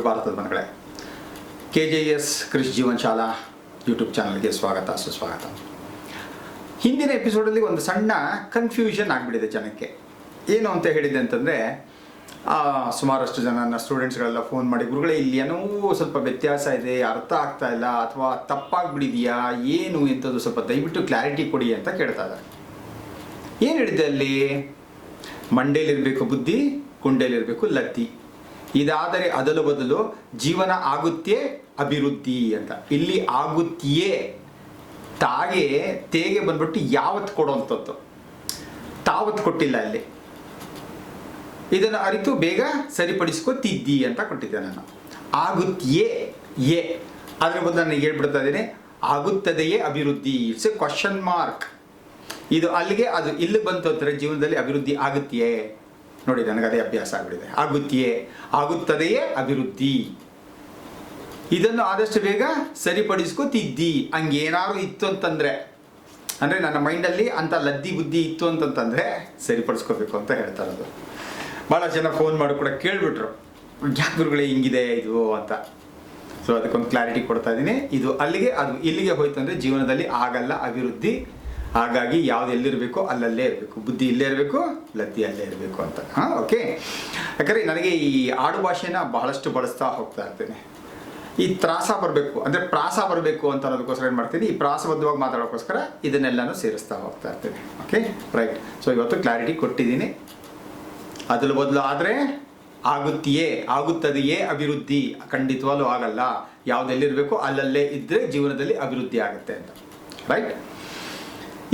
ಭಾರತದ ಮನೆಗಳೇ, KJS ಕ್ರಿಶ್ ಜೀವನ್ ಶಾಲಾ YouTube ಚಾನಲ್ಗೆ ಸ್ವಾಗತ ಸುಸ್ವಾಗತ. ಹಿಂದಿನ ಎಪಿಸೋಡಲ್ಲಿ ಒಂದು ಸಣ್ಣ ಕನ್ಫ್ಯೂಷನ್ ಆಗಿಬಿಟ್ಟಿದೆ ಜನಕ್ಕೆ. ಏನು ಅಂತ ಹೇಳಿದೆ ಅಂತಂದರೆ, ಸುಮಾರಷ್ಟು ಜನ ನನ್ನ ಸ್ಟೂಡೆಂಟ್ಸ್ಗಳೆಲ್ಲ ಫೋನ್ ಮಾಡಿ, ಗುರುಗಳೇ ಇಲ್ಲಿ ಏನೋ ಸ್ವಲ್ಪ ವ್ಯತ್ಯಾಸ ಇದೆ, ಅರ್ಥ ಆಗ್ತಾ ಇಲ್ಲ, ಅಥವಾ ತಪ್ಪಾಗ್ಬಿಟ್ಟಿದೆಯಾ ಏನು ಎಂಥದ್ದು ಸ್ವಲ್ಪ ದಯವಿಟ್ಟು ಕ್ಲಾರಿಟಿ ಕೊಡಿ ಅಂತ ಕೇಳ್ತಾ ಇದ್ದಾರೆ. ಏನು ಹೇಳಿದೆ ಅಲ್ಲಿ? ಮಂಡೇಲಿರಬೇಕು ಬುದ್ಧಿ, ಕುಂಡೇಲಿರಬೇಕು ಲದ್ದಿ. ಇದಾದರೆ ಅದಲು ಬದಲು ಜೀವನ ಆಗುತ್ತೇ ಅಭಿವೃದ್ಧಿ ಅಂತ. ಇಲ್ಲಿ ಆಗುತ್ತೆಯೇ ತಾಗೆ ತೇಗೆ ಬಂದ್ಬಿಟ್ಟು ಯಾವತ್ತು ಕೊಡುವಂಥದ್ದು, ತಾವತ್ತು ಕೊಟ್ಟಿಲ್ಲ. ಅಲ್ಲಿ ಇದನ್ನು ಅರಿತು ಬೇಗ ಸರಿಪಡಿಸ್ಕೊತಿದ್ದಿ ಅಂತ ಕೊಟ್ಟಿದ್ದೆ ನಾನು. ಆಗುತ್ತೆಯೇ ಏ ಅದರ ಬದಲು ನನಗೆ ಹೇಳ್ಬಿಡ್ತಾ ಇದ್ದೇನೆ, ಆಗುತ್ತದೆಯೇ ಅಭಿವೃದ್ಧಿ. It's A question mark. ಇದು ಅಲ್ಲಿಗೆ ಅದು ಇಲ್ಲಿ ಬಂತು ಅಂತಾರೆ, ಜೀವನದಲ್ಲಿ ಅಭಿವೃದ್ಧಿ ಆಗುತ್ತೆಯೇ. ನೋಡಿ, ನನಗೆ ಅದೇ ಅಭ್ಯಾಸ ಆಗಿಬಿಟ್ಟಿದೆ. ಆಗುತ್ತೆಯೇ, ಆಗುತ್ತದೆಯೇ ಅಭಿವೃದ್ಧಿ. ಇದನ್ನು ಆದಷ್ಟು ಬೇಗ ಸರಿಪಡಿಸ್ಕೊತಿದ್ದಿ. ಹಂಗೇನಾದ್ರು ಇತ್ತು ಅಂತಂದರೆ, ಅಂದರೆ ನನ್ನ ಮೈಂಡಲ್ಲಿ ಅಂಥ ಲದ್ದಿ ಬುದ್ಧಿ ಇತ್ತು ಅಂತಂತಂದರೆ ಸರಿಪಡಿಸ್ಕೋಬೇಕು ಅಂತ ಹೇಳ್ತಾ ಇರೋದು. ಭಾಳ ಜನ ಫೋನ್ ಮಾಡಿ ಕೂಡ ಕೇಳಿಬಿಟ್ರು, ಯಾಕೆ ಗುರುಗಳೇ ಹಿಂಗಿದೆ ಇದು ಅಂತ. ಸೊ ಅದಕ್ಕೊಂದು ಕ್ಲಾರಿಟಿ ಕೊಡ್ತಾ ಇದ್ದೀನಿ. ಇದು ಅಲ್ಲಿಗೆ ಅದು ಇಲ್ಲಿಗೆ ಹೋಯ್ತು ಅಂದರೆ ಜೀವನದಲ್ಲಿ ಆಗಲ್ಲ ಅಭಿವೃದ್ಧಿ. ಹಾಗಾಗಿ ಯಾವ್ದು ಎಲ್ಲಿರಬೇಕು ಅಲ್ಲಲ್ಲೇ ಇರಬೇಕು, ಬುದ್ಧಿ ಇಲ್ಲೇ ಇರಬೇಕು, ಲದ್ದಿ ಅಲ್ಲೇ ಇರಬೇಕು ಅಂತ. ಓಕೆ. ಯಾಕಂದರೆ ನನಗೆ ಈ ಆಡು ಭಾಷೆನ ಬಹಳಷ್ಟು ಬಳಸ್ತಾ ಹೋಗ್ತಾ ಇರ್ತೇನೆ. ಈ ತ್ರಾಸ ಬರಬೇಕು ಅಂದರೆ ಪ್ರಾಸ ಬರಬೇಕು ಅಂತ ಅನ್ನೋದಕ್ಕೋಸ್ಕರ ಏನು ಮಾಡ್ತೀನಿ, ಈ ಪ್ರಾಸಬದ್ಧವಾಗಿ ಮಾತಾಡೋಕ್ಕೋಸ್ಕರ ಇದನ್ನೆಲ್ಲನೂ ಸೇರಿಸ್ತಾ ಹೋಗ್ತಾ ಇರ್ತೇನೆ. Okay, right. ಸೊ ಇವತ್ತು ಕ್ಲಾರಿಟಿ ಕೊಟ್ಟಿದ್ದೀನಿ. ಅದಲು ಬದಲು ಆದರೆ ಆಗುತ್ತೆಯೇ, ಆಗುತ್ತದೆಯೇ ಅಭಿವೃದ್ಧಿ. ಖಂಡಿತವಾಗ್ಲೂ ಆಗಲ್ಲ. ಯಾವುದೆಲ್ಲಿರಬೇಕು ಅಲ್ಲಲ್ಲೇ ಇದ್ದರೆ ಜೀವನದಲ್ಲಿ ಅಭಿವೃದ್ಧಿ ಆಗುತ್ತೆ ಅಂತ. ರೈಟ್.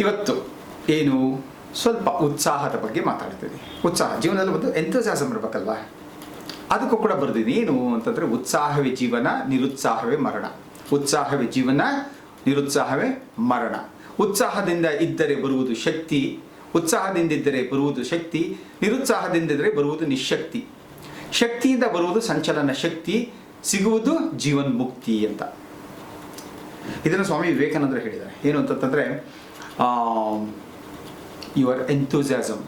ಇವತ್ತು ಏನು ಸ್ವಲ್ಪ ಉತ್ಸಾಹದ ಬಗ್ಗೆ ಮಾತಾಡ್ತೀನಿ. ಉತ್ಸಾಹ ಜೀವನದಲ್ಲಿ ಒಂದು ಎಂಥೂಸಿಯಾಸಮ್ ಇರಬೇಕಲ್ವಾ, ಅದಕ್ಕೂ ಕೂಡ ಬರ್ತೀನಿ. ಏನು ಅಂತಂದರೆ, ಉತ್ಸಾಹವೇ ಜೀವನ, ನಿರುತ್ಸಾಹವೇ ಮರಣ. ಉತ್ಸಾಹವೇ ಜೀವನ, ನಿರುತ್ಸಾಹವೇ ಮರಣ. ಉತ್ಸಾಹದಿಂದ ಇದ್ದರೆ ಬರುವುದು ಶಕ್ತಿ, ಉತ್ಸಾಹದಿಂದಿದ್ದರೆ ಬರುವುದು ಶಕ್ತಿ, ನಿರುತ್ಸಾಹದಿಂದಿದ್ದರೆ ಬರುವುದು ನಿಶಕ್ತಿ. ಶಕ್ತಿಯಿಂದ ಬರುವುದು ಸಂಚಲನ ಶಕ್ತಿ, ಸಿಗುವುದು ಜೀವನ್ ಮುಕ್ತಿ ಅಂತ. ಇದನ್ನು ಸ್ವಾಮಿ ವಿವೇಕಾನಂದರು ಹೇಳಿದ್ದಾರೆ. ಏನು ಅಂತಂದರೆ, ಯುವರ್ ಎಂಥೂಸಿಯಾಸಮ್,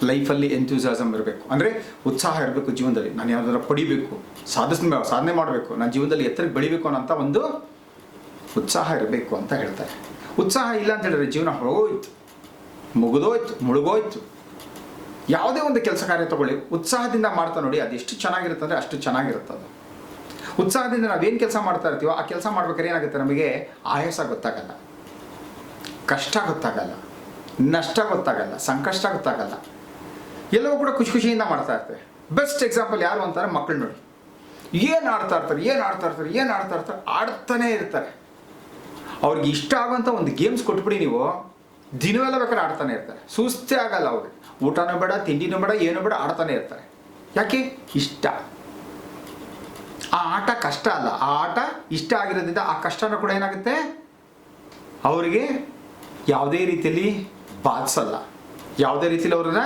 ಲೈಫಲ್ಲಿ ಎಂಥೂಸಿಯಾಸಮ್ ಇರಬೇಕು. ಅಂದರೆ ಉತ್ಸಾಹ ಇರಬೇಕು ಜೀವನದಲ್ಲಿ. ನಾನು ಯಾವುದಾದ್ರು ಪಡಿಬೇಕು, ಸಾಧನೆ ಮಾಡಬೇಕು, ನನ್ನ ಜೀವನದಲ್ಲಿ ಎತ್ತರಕ್ಕೆ ಬೆಳಿಬೇಕು ಅನ್ನೋಂಥ ಒಂದು ಉತ್ಸಾಹ ಇರಬೇಕು ಅಂತ ಹೇಳ್ತಾರೆ. ಉತ್ಸಾಹ ಇಲ್ಲ ಅಂತ ಹೇಳಿದ್ರೆ ಜೀವನ ಹೋಗೋಯ್ತು, ಮುಗಿದೋಯ್ತು, ಮುಳುಗೋಯ್ತು. ಯಾವುದೇ ಒಂದು ಕೆಲಸ ಕಾರ್ಯ ತಗೊಳ್ಳಿ, ಉತ್ಸಾಹದಿಂದ ಮಾಡ್ತಾ ನೋಡಿ, ಅದೆಷ್ಟು ಚೆನ್ನಾಗಿರುತ್ತೆ ಅಂದರೆ ಅಷ್ಟು ಚೆನ್ನಾಗಿರುತ್ತೆ ಅದು. ಉತ್ಸಾಹದಿಂದ ನಾವೇನು ಕೆಲಸ ಮಾಡ್ತಾ ಇರ್ತೀವೋ ಆ ಕೆಲಸ ಮಾಡ್ಬೇಕಾದ್ರೆ ಏನಾಗುತ್ತೆ, ನಮಗೆ ಆಯಾಸ ಗೊತ್ತಾಗಲ್ಲ, ಕಷ್ಟ ಗೊತ್ತಾಗಲ್ಲ, ನಷ್ಟ ಗೊತ್ತಾಗಲ್ಲ, ಸಂಕಷ್ಟ ಗೊತ್ತಾಗಲ್ಲ. ಎಲ್ಲವೂ ಕೂಡ ಖುಷಿ ಖುಷಿಯಿಂದ ಮಾಡ್ತಾ ಇರ್ತಾರೆ. ಬೆಸ್ಟ್ ಎಕ್ಸಾಂಪಲ್ ಯಾರು ಅಂತಾರೆ, ಮಕ್ಕಳು ನೋಡಿ. ಏನು ಆಡ್ತಾ ಇರ್ತಾರೆ, ಆಡ್ತಾನೇ ಇರ್ತಾರೆ. ಅವ್ರಿಗೆ ಇಷ್ಟ ಆಗುವಂಥ ಒಂದು ಗೇಮ್ಸ್ ಕೊಟ್ಬಿಡಿ ನೀವು, ದಿನವೆಲ್ಲ ಬೇಕಾದ್ರೆ ಆಡ್ತಾನೆ ಇರ್ತಾರೆ. ಸುಸ್ತೇ ಆಗಲ್ಲ ಅವ್ರಿಗೆ. ಊಟನೂ ಬೇಡ, ತಿಂಡಿನೂ ಬೇಡ, ಏನೂ ಬೇಡ, ಆಡ್ತಾನೆ ಇರ್ತಾರೆ. ಯಾಕೆ? ಇಷ್ಟ. ಆ ಆಟ ಕಷ್ಟ ಅಲ್ಲ, ಆ ಆಟ ಇಷ್ಟ ಆಗಿರೋದ್ರಿಂದ ಆ ಕಷ್ಟನೂ ಕೂಡ ಏನಾಗುತ್ತೆ, ಅವರಿಗೆ ಯಾವುದೇ ರೀತಿಯಲ್ಲಿ ಬಾಧಿಸಲ್ಲ, ಯಾವುದೇ ರೀತಿಯಲ್ಲಿ ಅವ್ರನ್ನ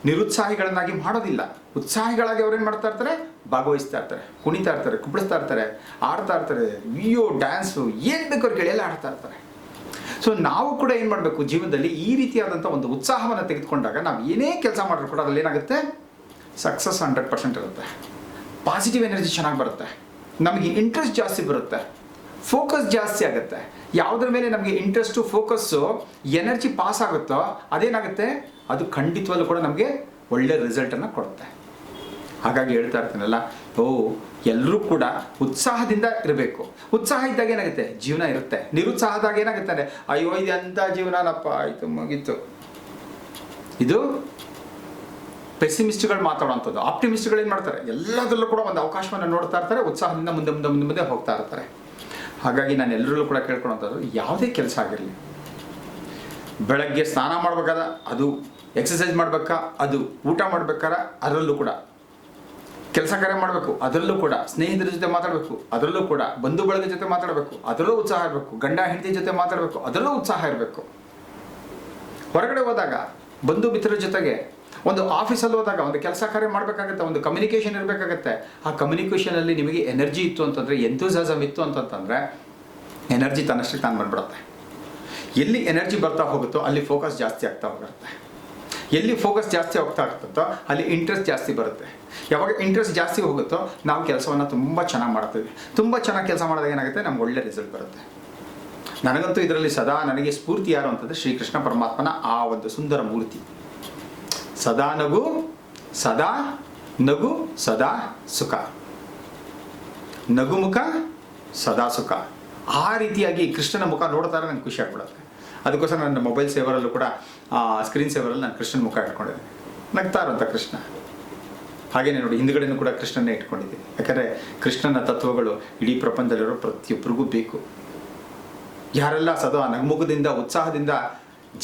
ನಿರುತ್ಸಾಹಿಗಳನ್ನಾಗಿ ಮಾಡೋದಿಲ್ಲ. ಉತ್ಸಾಹಿಗಳಾಗಿ ಅವ್ರೇನು ಮಾಡ್ತಾ ಇರ್ತಾರೆ, ಭಾಗವಹಿಸ್ತಾ ಇರ್ತಾರೆ, ಕುಣಿತಾ ಇರ್ತಾರೆ, ಕುಪ್ಪಳಿಸ್ತಾ ಇರ್ತಾರೆ, ಆಡ್ತಾ ಇರ್ತಾರೆ. ವಿಯೋ ಡ್ಯಾನ್ಸು ಏನು ಬೇಕಾದ್ರೂ ಕೇಳಿ ಎಲ್ಲ ಆಡ್ತಾ ಇರ್ತಾರೆ. ಸೊ ನಾವು ಕೂಡ ಏನು ಮಾಡಬೇಕು, ಜೀವನದಲ್ಲಿ ಈ ರೀತಿಯಾದಂಥ ಒಂದು ಉತ್ಸಾಹವನ್ನು ತೆಗೆದುಕೊಂಡಾಗ ನಾವು ಏನೇ ಕೆಲಸ ಮಾಡಿದ್ರು ಕೂಡ ಅದ್ರಲ್ಲಿ ಏನಾಗುತ್ತೆ, ಸಕ್ಸಸ್ 100% ಇರುತ್ತೆ. ಪಾಸಿಟಿವ್ ಎನರ್ಜಿ ಚೆನ್ನಾಗಿ ಬರುತ್ತೆ, ನಮಗೆ ಇಂಟ್ರೆಸ್ಟ್ ಜಾಸ್ತಿ ಬರುತ್ತೆ, ಫೋಕಸ್ ಜಾಸ್ತಿ ಆಗುತ್ತೆ. ಯಾವುದ್ರ ಮೇಲೆ ನಮಗೆ ಇಂಟ್ರೆಸ್ಟು, ಫೋಕಸ್ಸು, ಎನರ್ಜಿ ಪಾಸ್ ಆಗುತ್ತೋ ಅದೇನಾಗುತ್ತೆ, ಅದು ಖಂಡಿತವಾಗ್ಲೂ ಕೂಡ ನಮಗೆ ಒಳ್ಳೆ ರಿಸಲ್ಟನ್ನು ಕೊಡುತ್ತೆ. ಹಾಗಾಗಿ ಹೇಳ್ತಾ ಇರ್ತೀನಲ್ಲ, ಎಲ್ಲರೂ ಕೂಡ ಉತ್ಸಾಹದಿಂದ ಇರಬೇಕು. ಉತ್ಸಾಹ ಇದ್ದಾಗ ಏನಾಗುತ್ತೆ, ಜೀವನ ಇರುತ್ತೆ. ನಿರುತ್ಸಾಹದಾಗ ಏನಾಗುತ್ತೆ ಅಂದರೆ, ಅಯ್ಯೋ ಇದು ಎಂಥ ಜೀವನನಪ್ಪ, ಆಯಿತು ಮುಗೀತು. ಇದು ಪೆಸಿಮಿಸ್ಟ್ಗಳು ಮಾತಾಡುವಂಥದ್ದು. ಆಪ್ಟಿಮಿಸ್ಟ್ಗಳು ಏನು ಮಾಡ್ತಾರೆ, ಎಲ್ಲದರಲ್ಲೂ ಕೂಡ ಒಂದು ಅವಕಾಶವನ್ನು ನೋಡ್ತಾ ಇರ್ತಾರೆ, ಉತ್ಸಾಹದಿಂದ ಮುಂದೆ ಹೋಗ್ತಾ ಇರ್ತಾರೆ. ಹಾಗಾಗಿ ನಾನು ಎಲ್ಲರಲ್ಲೂ ಕೂಡ ಕೇಳ್ಕೊಳ್ಳೋಂಥದ್ದು, ಯಾವುದೇ ಕೆಲಸ ಆಗಿರಲಿ, ಬೆಳಗ್ಗೆ ಸ್ನಾನ ಮಾಡ್ಬೇಕಾದ ಅದು, ಎಕ್ಸಸೈಸ್ ಮಾಡ್ಬೇಕಾ ಅದು, ಊಟ ಮಾಡ್ಬೇಕಾದ್ರೆ ಅದರಲ್ಲೂ ಕೂಡ, ಕೆಲಸ ಕಾರ್ಯ ಮಾಡಬೇಕು ಅದರಲ್ಲೂ ಕೂಡ, ಸ್ನೇಹಿತರ ಜೊತೆ ಮಾತಾಡಬೇಕು ಅದರಲ್ಲೂ ಕೂಡ, ಬಂಧು ಬಳಗ ಜೊತೆ ಮಾತಾಡಬೇಕು ಅದರಲ್ಲೂ ಉತ್ಸಾಹ ಇರಬೇಕು, ಗಂಡ ಹೆಂಡತಿ ಜೊತೆ ಮಾತಾಡಬೇಕು ಅದರಲ್ಲೂ ಉತ್ಸಾಹ ಇರಬೇಕು. ಹೊರಗಡೆ ಹೋದಾಗ ಬಂಧು ಮಿತ್ರರ ಜೊತೆಗೆ, ಒಂದು ಆಫೀಸಲ್ಲಿ ಹೋದಾಗ ಒಂದು ಕೆಲಸ ಕಾರ್ಯ ಮಾಡಬೇಕಾಗತ್ತೆ, ಒಂದು ಕಮ್ಯುನಿಕೇಷನ್ ಇರಬೇಕಾಗತ್ತೆ. ಆ ಕಮ್ಯುನಿಕೇಷನಲ್ಲಿ ನಿಮಗೆ ಎನರ್ಜಿ ಇತ್ತು ಅಂತಂದರೆ, ಎಂಥೂಸಿಯಾಸಮ್ ಇತ್ತು ಅಂತಂತಂದರೆ, ಎನರ್ಜಿ ತನ್ನಷ್ಟಕ್ಕೆ ತಾನು ಬಂದ್ಬಿಡುತ್ತೆ. ಎಲ್ಲಿ ಎನರ್ಜಿ ಬರ್ತಾ ಹೋಗುತ್ತೋ ಅಲ್ಲಿ ಫೋಕಸ್ ಜಾಸ್ತಿ ಆಗ್ತಾ ಹೋಗುತ್ತೆ. ಎಲ್ಲಿ ಫೋಕಸ್ ಜಾಸ್ತಿ ಹೋಗ್ತಾ ಇರ್ತೋ ಅಲ್ಲಿ ಇಂಟ್ರೆಸ್ಟ್ ಜಾಸ್ತಿ ಬರುತ್ತೆ. ಯಾವಾಗ ಇಂಟ್ರೆಸ್ಟ್ ಜಾಸ್ತಿ ಹೋಗುತ್ತೋ ನಾವು ಕೆಲಸವನ್ನು ತುಂಬ ಚೆನ್ನಾಗಿ ಮಾಡ್ತೀವಿ. ತುಂಬ ಚೆನ್ನಾಗಿ ಕೆಲಸ ಮಾಡಿದಾಗ ಏನಾಗುತ್ತೆ, ನಮ್ಗೆ ಒಳ್ಳೆ ರಿಸಲ್ಟ್ ಬರುತ್ತೆ. ನನಗಂತೂ ಇದರಲ್ಲಿ ಸದಾ ನನಗೆ ಸ್ಫೂರ್ತಿ ಯಾರು ಅಂತಂದರೆ ಶ್ರೀಕೃಷ್ಣ ಪರಮಾತ್ಮನ ಆ ಒಂದು ಸುಂದರ ಮೂರ್ತಿ. ಸದಾ ನಗು, ಸದಾ ನಗು, ಸದಾ ಸುಖ, ನಗುಮುಖ ಸದಾ ಸುಖ. ಆ ರೀತಿಯಾಗಿ ಕೃಷ್ಣನ ಮುಖ ನೋಡ್ತಾರೆ ನನಗೆ ಖುಷಿ ಆಗ್ಬಿಡುತ್ತೆ. ಅದಕ್ಕೋಸ್ಕರ ನನ್ನ ಮೊಬೈಲ್ ಸೇವರಲ್ಲೂ ಕೂಡ ಸ್ಕ್ರೀನ್ ಸೇವರಲ್ಲಿ ನಾನು ಕೃಷ್ಣನ ಮುಖ ಇಟ್ಕೊಂಡಿದ್ದೆ. ನಗ್ತಾ ಇರುವಂಥ ಕೃಷ್ಣ. ಹಾಗೆಯೇ ನೋಡಿ ಹಿಂದುಗಡೆನೂ ಕೂಡ ಕೃಷ್ಣನ್ನೇ ಇಟ್ಕೊಂಡಿದ್ದೀನಿ. ಯಾಕಂದರೆ ಕೃಷ್ಣನ ತತ್ವಗಳು ಇಡೀ ಪ್ರಪಂಚದಲ್ಲಿರೋ ಪ್ರತಿಯೊಬ್ಬರಿಗೂ ಬೇಕು. ಯಾರೆಲ್ಲ ಸದಾ ನಗುಮುಖದಿಂದ ಉತ್ಸಾಹದಿಂದ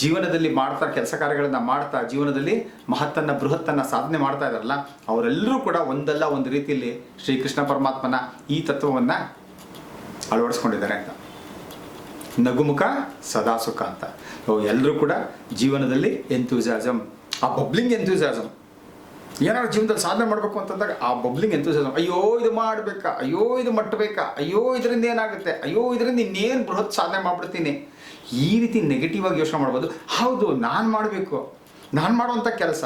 ಜೀವನದಲ್ಲಿ ಮಾಡ್ತಾ ಕೆಲಸ ಕಾರ್ಯಗಳನ್ನು ಮಾಡ್ತಾ ಜೀವನದಲ್ಲಿ ಮಹತ್ತನ್ನು ಬೃಹತ್ತನ್ನು ಸಾಧನೆ ಮಾಡ್ತಾ ಇದ್ದಾರಲ್ಲ, ಅವರೆಲ್ಲರೂ ಕೂಡ ಒಂದಲ್ಲ ಒಂದು ರೀತಿಯಲ್ಲಿ ಶ್ರೀಕೃಷ್ಣ ಪರಮಾತ್ಮನ ಈ ತತ್ವವನ್ನು ಅಳವಡಿಸ್ಕೊಂಡಿದ್ದಾರೆ ಅಂತ. ನಗುಮುಖ ಸದಾ ಸುಖ ಅಂತ. ಎಲ್ಲರೂ ಕೂಡ ಜೀವನದಲ್ಲಿ ಎಂಥೂಸಿಯಾಸಮ್, ಆ ಬಬ್ಲಿಂಗ್ ಎಂಥೂಸಿಯಾಸಮ್, ಏನಾದ್ರು ಜೀವನದಲ್ಲಿ ಸಾಧನೆ ಮಾಡಬೇಕು ಅಂತಂದಾಗ ಆ ಬಬ್ಲಿಂಗ್ ಎಂಥೂಸಿಯಾಸಮ್. ಅಯ್ಯೋ ಇದು ಮಾಡಬೇಕಾ, ಅಯ್ಯೋ ಇದು ಮಟ್ಟಬೇಕಾ, ಅಯ್ಯೋ ಇದರಿಂದ ಏನಾಗುತ್ತೆ, ಅಯ್ಯೋ ಇದರಿಂದ ಇನ್ನೇನು ಬೃಹತ್ ಸಾಧನೆ ಮಾಡ್ಬಿಡ್ತೀನಿ, ಈ ರೀತಿ ನೆಗೆಟಿವ್ ಆಗಿ ಯೋಚನೆ ಮಾಡ್ಬೋದು. ಹೌದು, ನಾನು ಮಾಡಬೇಕು, ನಾನು ಮಾಡುವಂಥ ಕೆಲಸ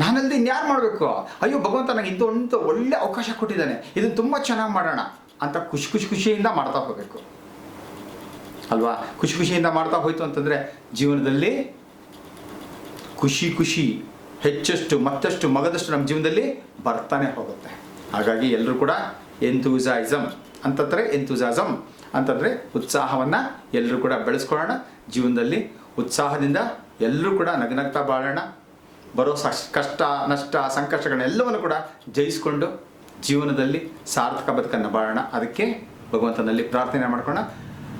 ನಾನಲ್ಲದೆ ಇನ್ಯಾರು ಮಾಡಬೇಕು, ಅಯ್ಯೋ ಭಗವಂತ ನನಗೆ ಇದೊಂದು ಒಳ್ಳೆ ಅವಕಾಶ ಕೊಟ್ಟಿದ್ದಾನೆ, ಇದನ್ನು ತುಂಬ ಚೆನ್ನಾಗಿ ಮಾಡೋಣ ಅಂತ ಖುಷಿಯಿಂದ ಮಾಡ್ತಾ ಹೋಗಬೇಕು ಅಲ್ವಾ. ಖುಷಿಯಿಂದ ಮಾಡ್ತಾ ಹೋಯ್ತು ಅಂತಂದರೆ ಜೀವನದಲ್ಲಿ ಖುಷಿ ಹೆಚ್ಚಷ್ಟು ಮತ್ತಷ್ಟು ಮಗದಷ್ಟು ನಮ್ಮ ಜೀವನದಲ್ಲಿ ಬರ್ತಾನೆ ಹೋಗುತ್ತೆ. ಹಾಗಾಗಿ ಎಲ್ಲರೂ ಕೂಡ ಎಂಥೂಸಿಯಾಸಮ್ ಅಂತಂದರೆ ಉತ್ಸಾಹವನ್ನು ಎಲ್ಲರೂ ಕೂಡ ಬೆಳೆಸ್ಕೊಳ್ಳೋಣ. ಜೀವನದಲ್ಲಿ ಉತ್ಸಾಹದಿಂದ ಎಲ್ಲರೂ ಕೂಡ ನಗ್ನಗ್ತಾ ಬಾಳೋಣ. ಬರೋ ಕಷ್ಟ ನಷ್ಟ ಸಂಕಷ್ಟಗಳನ್ನೆಲ್ಲವನ್ನು ಕೂಡ ಜಯಿಸ್ಕೊಂಡು ಜೀವನದಲ್ಲಿ ಸಾರ್ಥಕ ಬದುಕನ್ನು ಬಾಳೋಣ. ಅದಕ್ಕೆ ಭಗವಂತನಲ್ಲಿ ಪ್ರಾರ್ಥನೆ ಮಾಡ್ಕೊಳ್ಳೋಣ.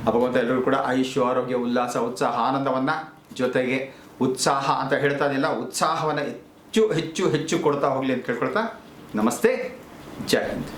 ಆ ಭಗವಂತ ಎಲ್ಲರೂ ಕೂಡ ಆಯುಷ್ಯ, ಆರೋಗ್ಯ, ಉಲ್ಲಾಸ, ಉತ್ಸಾಹ, ಆನಂದವನ್ನು, ಜೊತೆಗೆ ಉತ್ಸಾಹ ಅಂತ ಹೇಳ್ತಾ ಇದೆಯಲ್ಲ, ಉತ್ಸಾಹವನ್ನು ಹೆಚ್ಚು ಕೊಡ್ತಾ ಹೋಗಲಿ ಅಂತ ಕೇಳ್ಕೊಳ್ತಾ ನಮಸ್ತೆ, ಜೈ ಹಿಂದ್.